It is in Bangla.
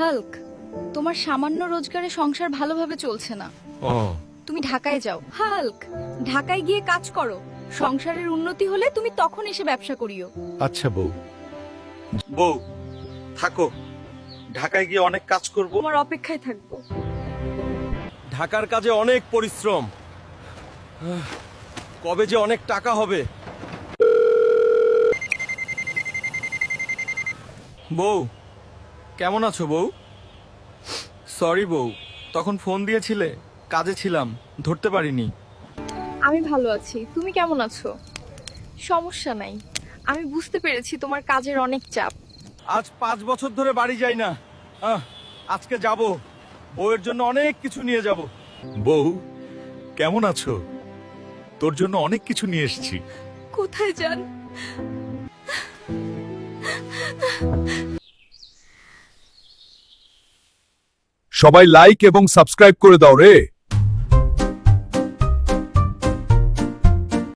হাল্ক, তোমার সামান্য রোজগারে সংসার ভালোভাবে চলছে না। ও তুমি ঢাকায় যাও। হাল্ক, ঢাকায় গিয়ে কাজ করো। সংসারের উন্নতি হলে তুমি তখন এসে ব্যবসা করিও। আচ্ছা বউ। বউ থাকো, ঢাকায় গিয়ে অনেক কাজ করব। তোমার অপেক্ষায় থাকবো। ঢাকার কাজে অনেক পরিশ্রম, কবে যে অনেক টাকা হবে। বউ কেমন আছো বউ? সরি বউ, তখন ফোন দিয়েছিলে, কাজে ছিলাম, ধরতে পারিনি। আমি ভালো আছি, তুমি কেমন আছো? সমস্যা নাই, আমি বুঝতে পেরেছি তোমার কাজের অনেক চাপ। আজ 5 বছর ধরে বাড়ি যাই না। আজকে যাব, বউয়ের জন্য অনেক কিছু নিয়ে যাব। বউ কেমন আছো? তোর জন্য অনেক কিছু নিয়ে এসেছি। কোথায় যান? সবাই লাইক এবং সাবস্ক্রাইব করে দাও রে।